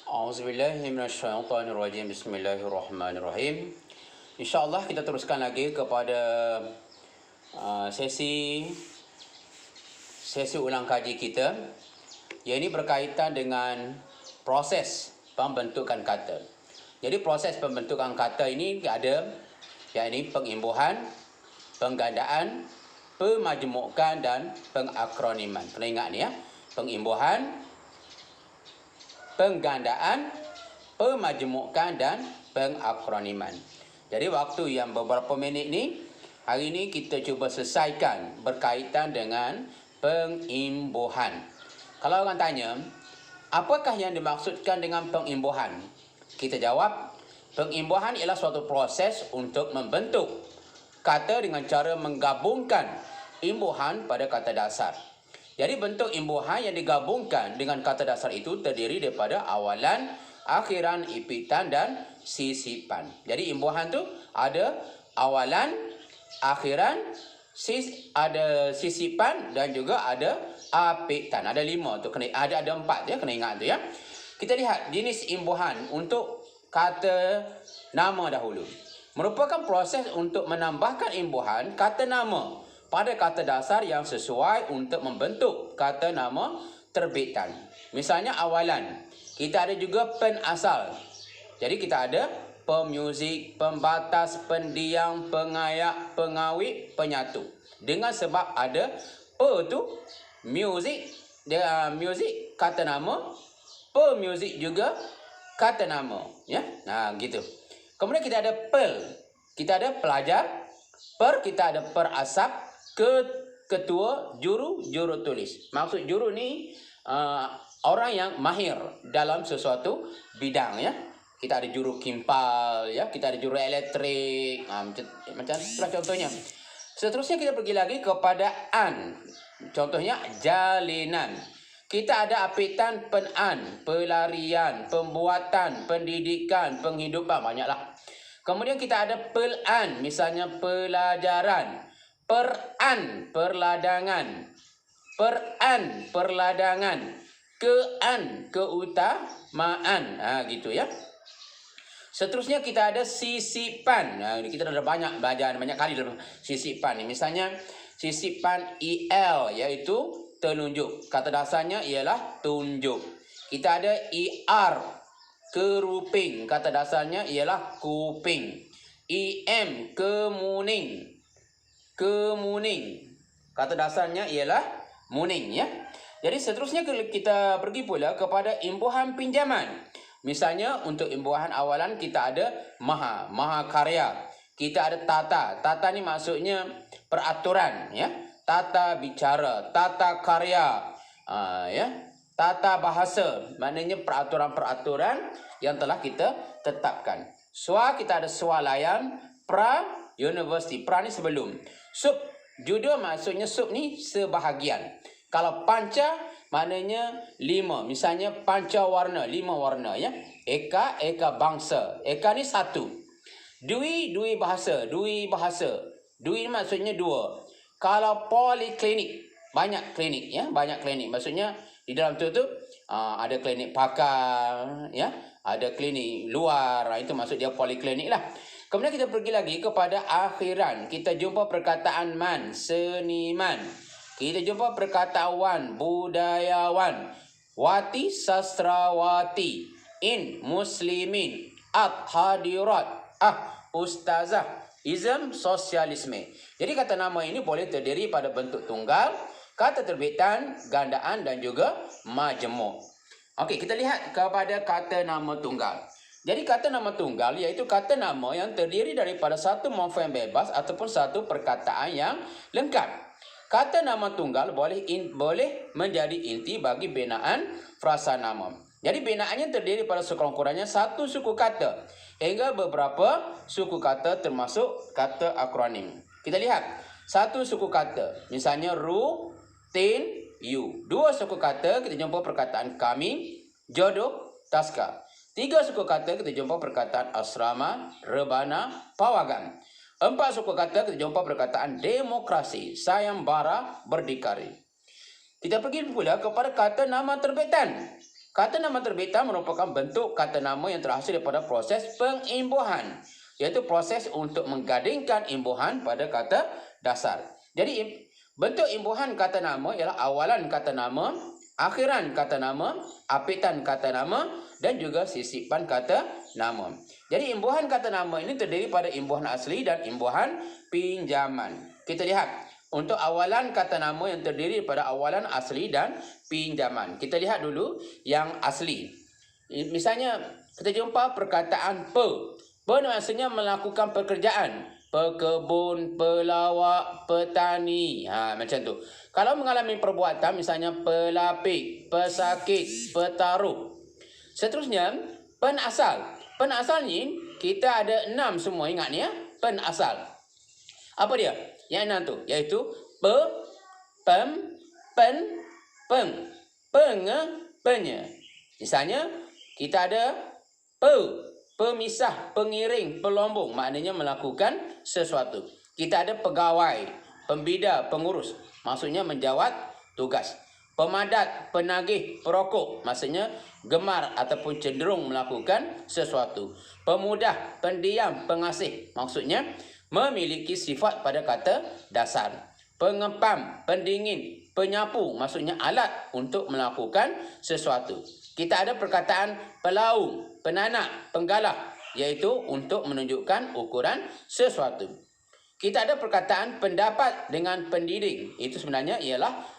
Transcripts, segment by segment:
A'udzubillahi minasyaitonirrajim. Bismillahirrahmanirrahim. InsyaAllah kita teruskan lagi kepada sesi ulang kaji kita, yang ini berkaitan dengan proses pembentukan kata. Jadi proses pembentukan kata ini ada, yakni pengimbuhan, penggandaan, pemajmukan dan pengakroniman. Kena ingat ni ya. Pengimbuhan, penggandaan, pemajmukan dan pengakroniman. Jadi waktu yang beberapa minit ni, hari ni kita cuba selesaikan berkaitan dengan pengimbuhan. Kalau orang tanya, apakah yang dimaksudkan dengan pengimbuhan? Kita jawab, pengimbuhan ialah suatu proses untuk membentuk kata dengan cara menggabungkan imbuhan pada kata dasar. Jadi bentuk imbuhan yang digabungkan dengan kata dasar itu terdiri daripada awalan, akhiran, ipitan dan sisipan. Jadi imbuhan tu ada awalan, akhiran, ada sisipan dan juga ada apitan. Ada 5 tu, ada 4 ya, kena ingat tu ya. Kita lihat jenis imbuhan untuk kata nama dahulu. Merupakan proses untuk menambahkan imbuhan kata nama pada kata dasar yang sesuai untuk membentuk kata nama terbitan. Misalnya awalan, kita ada juga penasal. Jadi kita ada pemuzik, pembatas, pendiam, pengayak, pengawit, penyatu. Dengan sebab ada pe tu muzik, muzik kata nama, pemuzik juga kata nama, ya. Nah, gitu. Kemudian kita ada pel, kita ada pelajar, kita ada perasap, ketua, juru tulis. Maksud juru ni orang yang mahir dalam sesuatu bidang ya. Kita ada juru kimpal ya, kita ada juru elektrik, macam itulah contohnya. Seterusnya kita pergi lagi kepada an. Contohnya jalinan. Kita ada apitan, penan, pelarian, pembuatan, pendidikan, penghidupan, banyaklah. Kemudian kita ada pelan, misalnya pelajaran. Peran, perladangan. Peran, perladangan. Kean, keutamaan. Gitu ya. Seterusnya kita ada sisipan. Kita ada banyak belajar, banyak kali dalam sisipan. Misalnya sisipan IL, iaitu telunjuk. Kata dasarnya ialah tunjuk. Kita ada IR, keruping. Kata dasarnya ialah kuping. IM, kemuning. Kemuning. Kata dasarnya ialah muning ya. Jadi seterusnya kita pergi pula kepada imbuhan pinjaman. Misalnya untuk imbuhan awalan kita ada maha karya. Kita ada tata. Tata ni maksudnya peraturan ya. Tata bicara, tata karya, ya. Tata bahasa, maknanya peraturan-peraturan yang telah kita tetapkan. Kita ada swalayan, pra universiti. Pra ni sebelum. Sub, judul maksudnya sub ni sebahagian. Kalau panca maknanya 5. Misalnya panca warna, 5 warna ya. Eka bangsa. Eka ni 1. Dui bahasa. Dui maksudnya 2. Kalau poliklinik, banyak klinik ya, banyak klinik. Maksudnya di dalam tu ada klinik pakar ya, ada klinik luar. Itu maksud dia poliklinik lah. Kemudian kita pergi lagi kepada akhiran. Kita jumpa perkataan man, seniman. Kita jumpa perkataan wan, budayawan. Wati, sastrawati. In, muslimin. At, hadirat. Ustazah. Ism, sosialisme. Jadi kata nama ini boleh terdiri pada bentuk tunggal, kata terbitan, gandaan dan juga majmuk. Okey, kita lihat kepada kata nama tunggal. Jadi kata nama tunggal iaitu kata nama yang terdiri daripada satu morfem bebas ataupun satu perkataan yang lengkap. Kata nama tunggal boleh menjadi inti bagi binaan frasa nama. Jadi binaannya terdiri pada sekurang-kurangnya satu suku kata hingga beberapa suku kata termasuk kata akronim. Kita lihat satu suku kata, misalnya ru, tin, you. 2 suku kata kita jumpa perkataan kami, jodoh, taska. 3 suku kata kita jumpa perkataan asrama, rebana, pawagam. 4 suku kata kita jumpa perkataan demokrasi, sayembara, berdikari. Kita pergi pula kepada kata nama terbitan. Kata nama terbitan merupakan bentuk kata nama yang terhasil daripada proses pengimbuhan, iaitu proses untuk menggadingkan imbuhan pada kata dasar. Jadi bentuk imbuhan kata nama ialah awalan kata nama, akhiran kata nama, apitan kata nama dan juga sisipan kata nama. Jadi imbuhan kata nama ini terdiri pada imbuhan asli dan imbuhan pinjaman. Kita lihat untuk awalan kata nama yang terdiri daripada awalan asli dan pinjaman. Kita lihat dulu yang asli. Misalnya kita jumpa perkataan pe. Pe maksudnya melakukan pekerjaan. Pekebun, pelawak, petani. Macam tu. Kalau mengalami perbuatan misalnya pelapik, pesakit, petaruh. Seterusnya penasal. Penasal ni kita ada 6 semua, ingat ni ya. Penasal. Apa dia? Yang 6 tu, iaitu pe, pem, pen, peng, penge, penye. Misalnya, kita ada pe, pemisah, pengiring, pelombong, maknanya melakukan sesuatu. Kita ada pegawai, pembida, pengurus, maksudnya menjawat tugas. Pemadat, penagih, perokok, maksudnya gemar ataupun cenderung melakukan sesuatu. Pemudah, pendiam, pengasih, maksudnya memiliki sifat pada kata dasar. Pengepam, pendingin, penyapu, maksudnya alat untuk melakukan sesuatu. Kita ada perkataan pelaung, penanak, penggalah, iaitu untuk menunjukkan ukuran sesuatu. Kita ada perkataan pendapat dengan pendidik. Itu sebenarnya ialah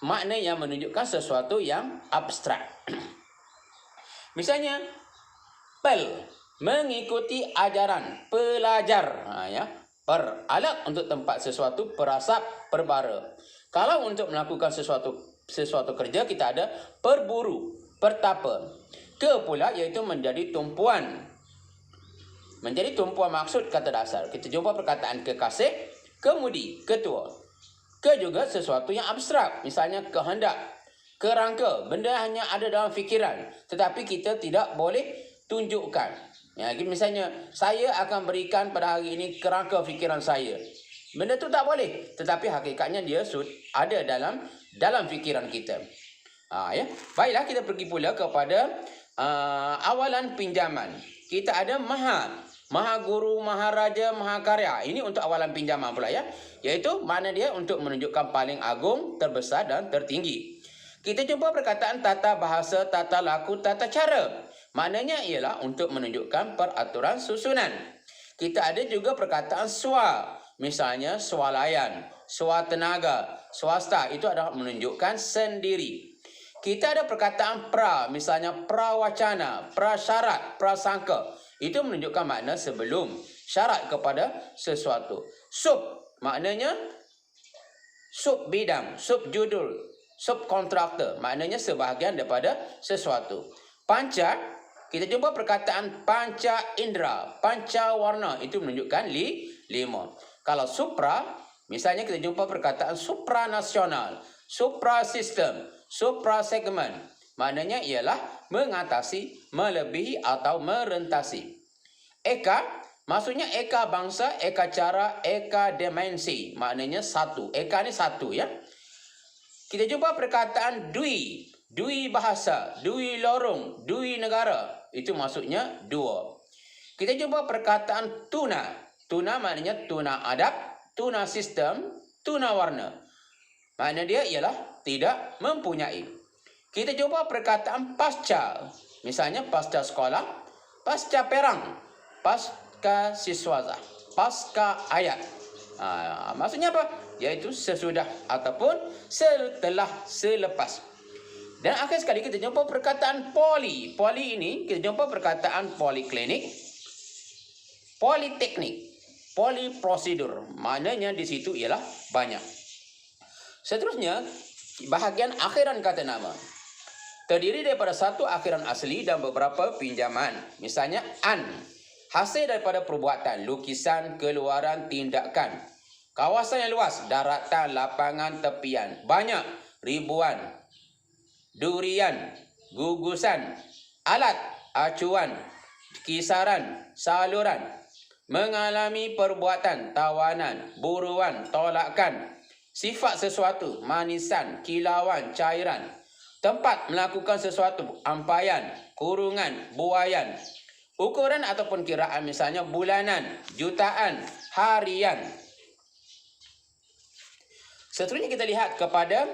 makna yang menunjukkan sesuatu yang abstrak. Misalnya, pel, mengikuti ajaran, pelajar, peralat untuk tempat sesuatu, perasap, perbara. Kalau untuk melakukan sesuatu kerja, kita ada perburu, pertapa. Ke pula iaitu menjadi tumpuan. Menjadi tumpuan maksud kata dasar. Kita jumpa perkataan kekasih, kemudi, ketua. Ke juga sesuatu yang abstrak, misalnya kehendak, kerangka, benda hanya ada dalam fikiran, tetapi kita tidak boleh tunjukkan. Misalnya, saya akan berikan pada hari ini kerangka fikiran saya. Benda tu tak boleh, tetapi hakikatnya dia ada dalam fikiran kita. Baiklah, kita pergi pula kepada awalan pinjaman. Kita ada maha guru, maharaja, mahakarya. Ini untuk awalan pinjaman pula ya. Iaitu makna dia untuk menunjukkan paling agung, terbesar dan tertinggi. Kita jumpa perkataan tata bahasa, tata laku, tata cara. Maknanya ialah untuk menunjukkan peraturan susunan. Kita ada juga perkataan swa. Misalnya swalayan, swatenaga, swasta. Itu adalah menunjukkan sendiri. Kita ada perkataan pra. Misalnya prawacana, prasyarat, prasangka. Itu menunjukkan makna sebelum syarat kepada sesuatu. Sub maknanya sub bidang, sub judul, subkontraktor. Maknanya sebahagian daripada sesuatu. Panca, kita jumpa perkataan panca indera, panca warna. Itu menunjukkan 5. Kalau supra, misalnya kita jumpa perkataan supranasional, suprasistem, suprasegmen. Maknanya ialah mengatasi, melebihi atau merentasi. Eka, maksudnya eka bangsa, eka cara, eka dimensi. Maknanya satu. Eka ni satu ya. Kita jumpa perkataan dui. Dui bahasa, dui lorong, dui negara. Itu maksudnya 2. Kita jumpa perkataan tuna. Tuna maknanya tuna adab, tuna sistem, tuna warna. Makna dia ialah tidak mempunyai. Kita jumpa perkataan pasca. Misalnya pasca sekolah, pasca perang, pasca siswaza, pasca ayat. Maksudnya apa? Iaitu sesudah ataupun setelah, selepas. Dan akhir sekali kita jumpa perkataan poli. Poli ini kita jumpa perkataan poliklinik, politeknik, poliprosedur. Maknanya di situ ialah banyak. Seterusnya, bahagian akhiran kata nama. Terdiri daripada satu akhiran asli dan beberapa pinjaman. Misalnya an, hasil daripada perbuatan, lukisan, keluaran, tindakan. Kawasan yang luas, daratan, lapangan, tepian. Banyak, ribuan. Durian, gugusan. Alat, acuan. Kisaran, saluran. Mengalami perbuatan, tawanan, buruan, tolakan. Sifat sesuatu, manisan, kilauan, cairan. tempat melakukan sesuatu, ampaian, kurungan, buaian. Ukuran ataupun kiraan misalnya bulanan, jutaan, harian. Seterusnya kita lihat kepada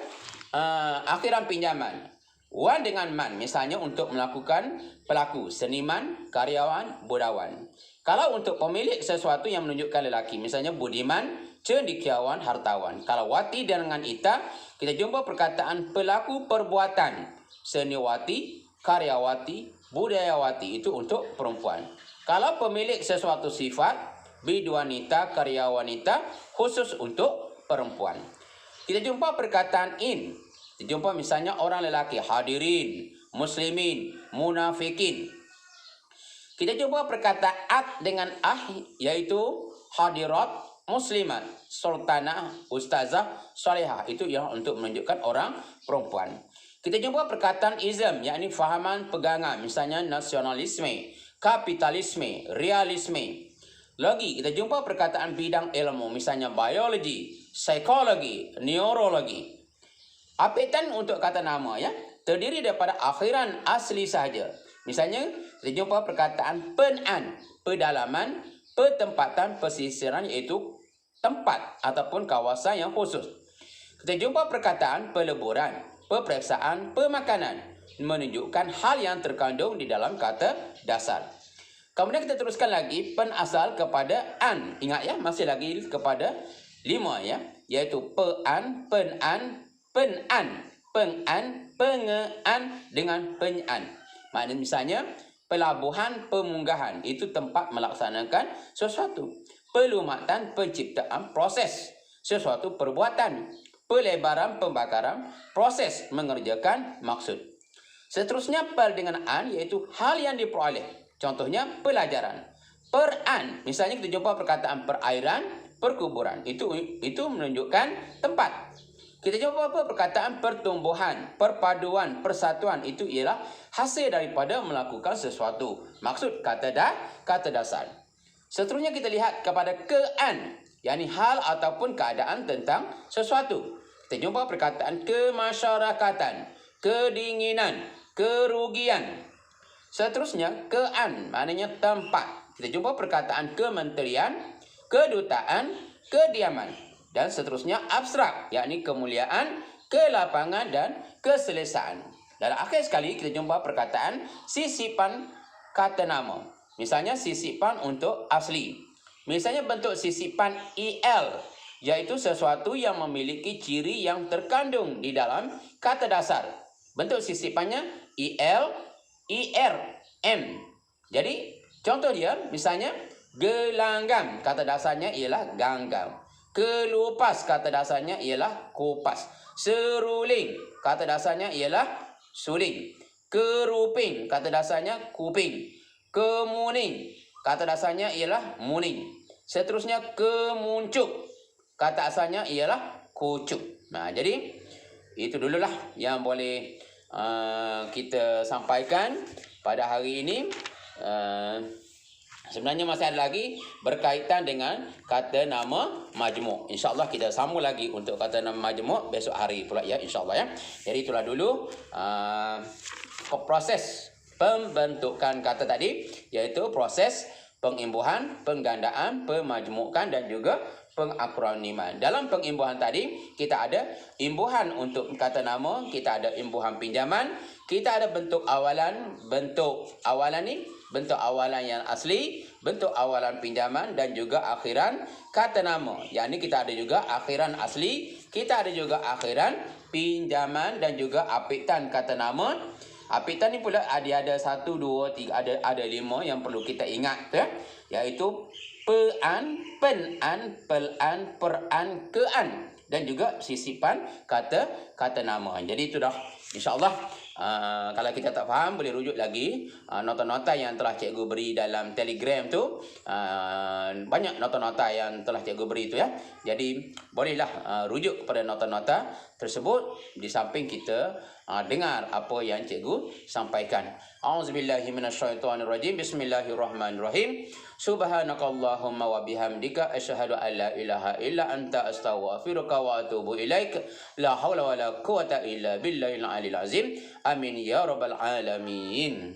akhiran pinjaman. Wan dengan man, misalnya untuk melakukan pelaku, seniman, karyawan, budawan. Kalau untuk pemilik sesuatu yang menunjukkan lelaki, misalnya budiman, cendekiawan, hartawan. Kalau wati dengan ita, kita jumpa perkataan pelaku perbuatan, seniwati, karyawati, budayawati, itu untuk perempuan. Kalau pemilik sesuatu sifat, bidwanita, karyawanita, khusus untuk perempuan. Kita jumpa perkataan in. Kita jumpa misalnya orang lelaki, hadirin, muslimin, munafikin. Kita jumpa perkataan at dengan yaitu hadirat, muslimat, sultanah, ustazah, salihah. Itu yang untuk menunjukkan orang perempuan. Kita jumpa perkataan ism, yakni fahaman pegangan. Misalnya nasionalisme, kapitalisme, realisme. Lagi kita jumpa perkataan bidang ilmu. Misalnya biologi, psikologi, neurologi. Apitan untuk kata nama ya terdiri daripada akhiran asli sahaja. Misalnya kita jumpa perkataan penan, pedalaman, petempatan, pesisiran, iaitu tempat ataupun kawasan yang khusus. Kita jumpa perkataan peleburan, peperiksaan, pemakanan, menunjukkan hal yang terkandung di dalam kata dasar. Kemudian kita teruskan lagi penasal kepada an. Ingat ya, masih lagi kepada 5 ya, iaitu pean, penan, penan, pengan, pengean dengan penyan. Maknanya misalnya pelabuhan, pemunggahan, itu tempat melaksanakan sesuatu. Pelumatan, penciptaan, proses sesuatu perbuatan. Pelebaran, pembakaran, proses mengerjakan maksud. Seterusnya pel dengan an, iaitu hal yang diperoleh. Contohnya pelajaran. Peran, misalnya kita jumpa perkataan perairan, perkuburan. Itu menunjukkan tempat. Kita jumpa apa perkataan pertumbuhan, perpaduan, persatuan. Itu ialah hasil daripada melakukan sesuatu. Maksud kata dasar. Seterusnya kita lihat kepada kean, yakni hal ataupun keadaan tentang sesuatu. Kita jumpa perkataan kemasyarakatan, kedinginan, kerugian. Seterusnya kean, maknanya tempat. Kita jumpa perkataan kementerian, kedutaan, kediaman. Dan seterusnya abstrak, yakni kemuliaan, kelapangan dan keselesaan. Dan akhir sekali kita jumpa perkataan sisipan kata nama. Misalnya sisipan untuk asli. Misalnya bentuk sisipan il, yaitu sesuatu yang memiliki ciri yang terkandung di dalam kata dasar. Bentuk sisipannya il, ir, m. Jadi contoh dia misalnya gelanggang, kata dasarnya ialah ganggam. Kelupas, kata dasarnya ialah kupas. Seruling, kata dasarnya ialah suling. Keruping, kata dasarnya kuping. Kemuning, kata dasarnya ialah muning. Seterusnya kemuncuk, kata asalnya ialah kucuk. Nah, jadi itu dululah yang boleh kita sampaikan pada hari ini. Sebenarnya masih ada lagi berkaitan dengan kata nama majmuk. InsyaAllah kita sambung lagi untuk kata nama majmuk besok hari pula ya, insyaAllah ya. Jadi itulah dulu proses pembentukan kata tadi, iaitu proses pengimbuhan, penggandaan, pemajmukan dan juga pengakroniman. Dalam pengimbuhan tadi kita ada imbuhan untuk kata nama, kita ada imbuhan pinjaman, kita ada bentuk awalan ni bentuk awalan yang asli, bentuk awalan pinjaman dan juga akhiran kata nama. Yakni kita ada juga akhiran asli, kita ada juga akhiran pinjaman dan juga apitan kata nama. Apitan ni pula ada 1, 2, 3, ada 5 yang perlu kita ingat ya, iaitu pean, penan, pelan, peran, kean dan juga sisipan kata nama. Jadi itu dah insya-Allah Kalau kita tak faham, boleh rujuk lagi nota-nota yang telah cikgu beri dalam Telegram tu. Banyak nota-nota yang telah cikgu beri tu ya. Jadi bolehlah rujuk kepada nota-nota tersebut di samping kita dengar apa yang cikgu sampaikan. Auzubillahi minasyaitonirrajim. Bismillahirrahmanirrahim. Subhanakallahumma wa bihamdika asyhadu an la ilaha illa anta astaghfiruka wa atubu ilaik. La haula wala quwata illa billahil aliyil azim. Amin ya rabbal alamin.